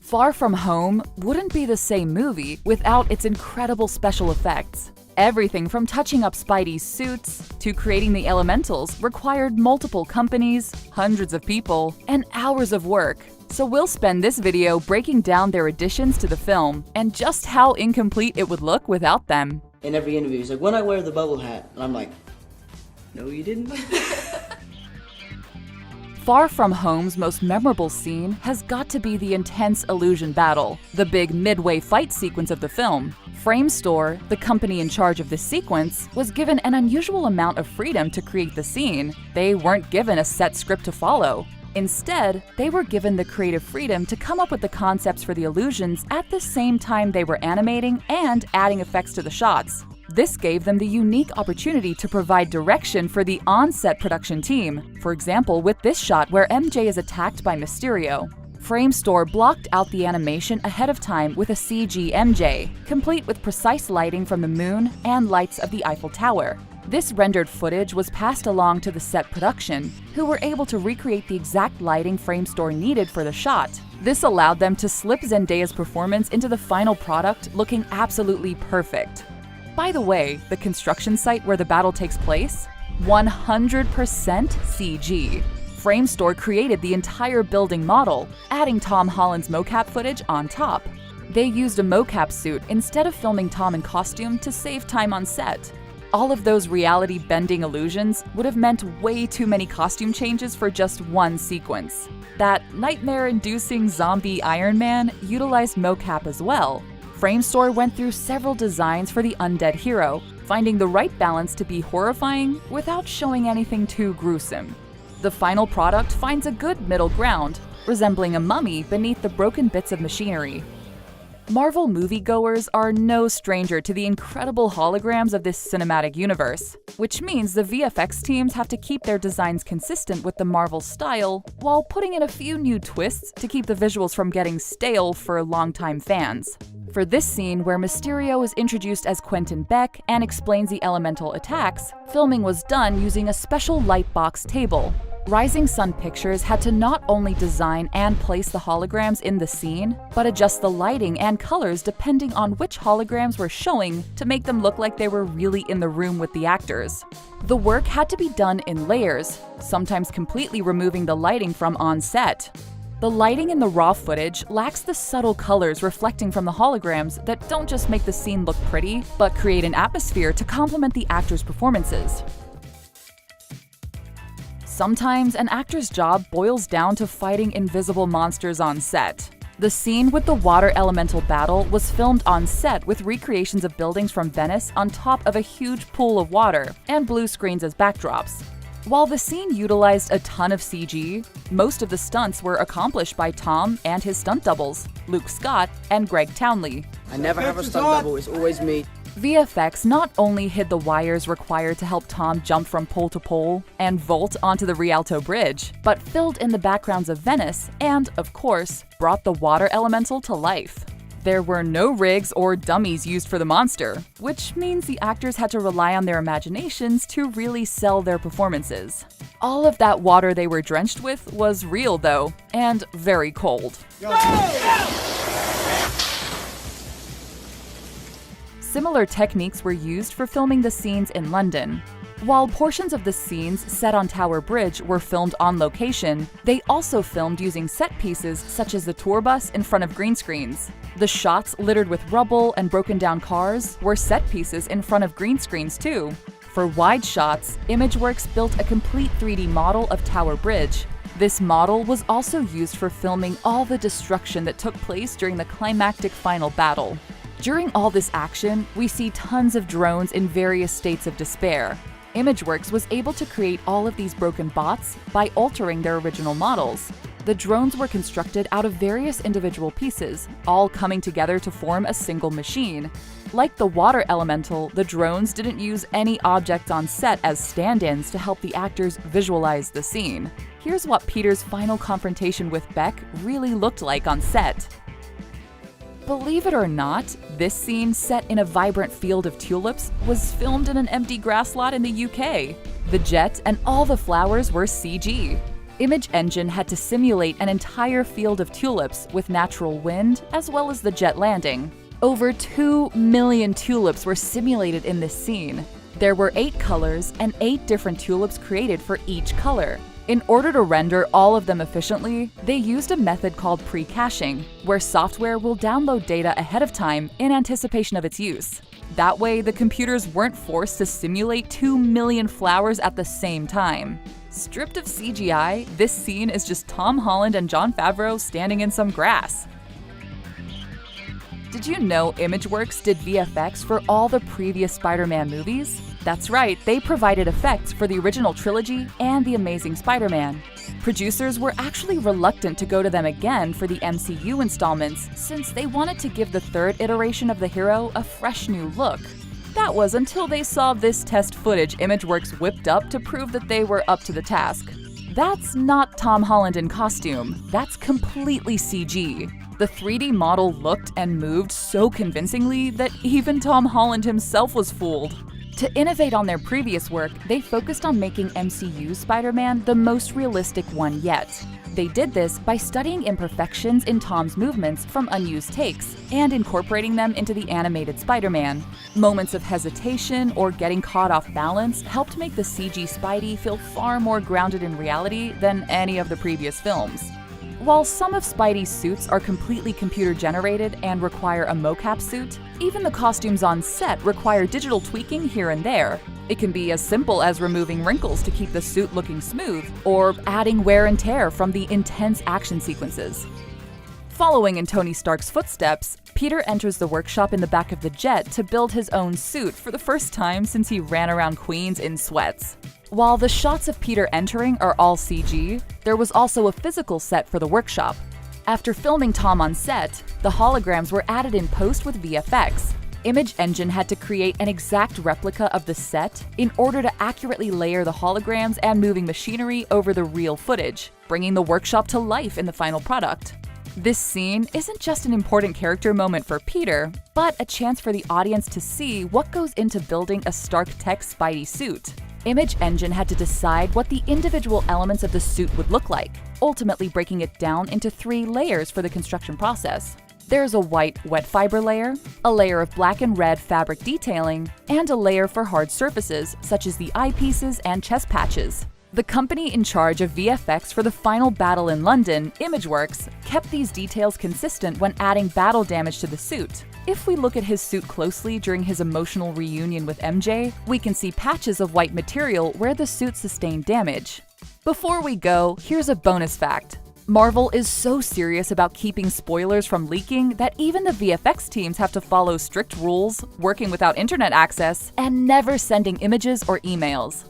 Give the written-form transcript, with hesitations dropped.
Far From Home wouldn't be the same movie without its incredible special effects. Everything from touching up Spidey's suits to creating the elementals required multiple companies, hundreds of people, and hours of work. So we'll spend this video breaking down their additions to the film and just how incomplete it would look without them. In every interview, he's like, when I wear the bubble hat, and I'm like, no you didn't. Far From Home's most memorable scene has got to be the intense illusion battle, the big midway fight sequence of the film. Framestore, the company in charge of this sequence, was given an unusual amount of freedom to create the scene. They weren't given a set script to follow. Instead, they were given the creative freedom to come up with the concepts for the illusions at the same time they were animating and adding effects to the shots. This gave them the unique opportunity to provide direction for the on-set production team. For example, with this shot where MJ is attacked by Mysterio. Framestore blocked out the animation ahead of time with a CG MJ, complete with precise lighting from the moon and lights of the Eiffel Tower. This rendered footage was passed along to the set production, who were able to recreate the exact lighting Framestore needed for the shot. This allowed them to slip Zendaya's performance into the final product looking absolutely perfect. By the way, the construction site where the battle takes place? 100% CG. Framestore created the entire building model, adding Tom Holland's mocap footage on top. They used a mocap suit instead of filming Tom in costume to save time on set. All of those reality-bending illusions would have meant way too many costume changes for just one sequence. That nightmare-inducing zombie Iron Man utilized mocap as well. Framestore went through several designs for the undead hero, finding the right balance to be horrifying without showing anything too gruesome. The final product finds a good middle ground, resembling a mummy beneath the broken bits of machinery. Marvel moviegoers are no stranger to the incredible holograms of this cinematic universe, which means the VFX teams have to keep their designs consistent with the Marvel style while putting in a few new twists to keep the visuals from getting stale for longtime fans. For this scene where Mysterio is introduced as Quentin Beck and explains the elemental attacks, filming was done using a special lightbox table. Rising Sun Pictures had to not only design and place the holograms in the scene, but adjust the lighting and colors depending on which holograms were showing to make them look like they were really in the room with the actors. The work had to be done in layers, sometimes completely removing the lighting from on set. The lighting in the raw footage lacks the subtle colors reflecting from the holograms that don't just make the scene look pretty, but create an atmosphere to complement the actors' performances. Sometimes an actor's job boils down to fighting invisible monsters on set. The scene with the water elemental battle was filmed on set with recreations of buildings from Venice on top of a huge pool of water and blue screens as backdrops. While the scene utilized a ton of CG, most of the stunts were accomplished by Tom and his stunt doubles, Luke Scott and Greg Townley. I never have a stunt double, it's always me. VFX not only hid the wires required to help Tom jump from pole to pole and vault onto the Rialto Bridge, but filled in the backgrounds of Venice and, of course, brought the water elemental to life. There were no rigs or dummies used for the monster, which means the actors had to rely on their imaginations to really sell their performances. All of that water they were drenched with was real though, and very cold. Similar techniques were used for filming the scenes in London. While portions of the scenes set on Tower Bridge were filmed on location, they also filmed using set pieces such as the tour bus in front of green screens. The shots littered with rubble and broken down cars were set pieces in front of green screens too. For wide shots, ImageWorks built a complete 3D model of Tower Bridge. This model was also used for filming all the destruction that took place during the climactic final battle. During all this action, we see tons of drones in various states of despair. ImageWorks was able to create all of these broken bots by altering their original models. The drones were constructed out of various individual pieces, all coming together to form a single machine. Like the water elemental, the drones didn't use any objects on set as stand-ins to help the actors visualize the scene. Here's what Peter's final confrontation with Beck really looked like on set. Believe it or not, this scene, set in a vibrant field of tulips, was filmed in an empty grass lot in the UK. The jet and all the flowers were CG. Image Engine had to simulate an entire field of tulips with natural wind as well as the jet landing. Over 2 million tulips were simulated in this scene. There were 8 colors and 8 different tulips created for each color. In order to render all of them efficiently, they used a method called pre-caching, where software will download data ahead of time in anticipation of its use. That way, the computers weren't forced to simulate 2 million flowers at the same time. Stripped of CGI, this scene is just Tom Holland and Jon Favreau standing in some grass. Did you know ImageWorks did VFX for all the previous Spider-Man movies? That's right, they provided effects for the original trilogy and The Amazing Spider-Man. Producers were actually reluctant to go to them again for the MCU installments since they wanted to give the third iteration of the hero a fresh new look. That was until they saw this test footage ImageWorks whipped up to prove that they were up to the task. That's not Tom Holland in costume, that's completely CG. The 3D model looked and moved so convincingly that even Tom Holland himself was fooled. To innovate on their previous work, they focused on making MCU's Spider-Man the most realistic one yet. They did this by studying imperfections in Tom's movements from unused takes and incorporating them into the animated Spider-Man. Moments of hesitation or getting caught off balance helped make the CG Spidey feel far more grounded in reality than any of the previous films. While some of Spidey's suits are completely computer-generated and require a mocap suit, even the costumes on set require digital tweaking here and there. It can be as simple as removing wrinkles to keep the suit looking smooth, or adding wear and tear from the intense action sequences. Following in Tony Stark's footsteps, Peter enters the workshop in the back of the jet to build his own suit for the first time since he ran around Queens in sweats. While the shots of Peter entering are all CG, there was also a physical set for the workshop. After filming Tom on set, the holograms were added in post with VFX. Image Engine had to create an exact replica of the set in order to accurately layer the holograms and moving machinery over the real footage, bringing the workshop to life in the final product. This scene isn't just an important character moment for Peter, but a chance for the audience to see what goes into building a Stark Tech Spidey suit. Image Engine had to decide what the individual elements of the suit would look like, ultimately breaking it down into 3 layers for the construction process. There's a white wet fiber layer, a layer of black and red fabric detailing, and a layer for hard surfaces, such as the eyepieces and chest patches. The company in charge of VFX for the final battle in London, ImageWorks, kept these details consistent when adding battle damage to the suit. If we look at his suit closely during his emotional reunion with MJ, we can see patches of white material where the suit sustained damage. Before we go, here's a bonus fact. Marvel is so serious about keeping spoilers from leaking that even the VFX teams have to follow strict rules, working without internet access, and never sending images or emails.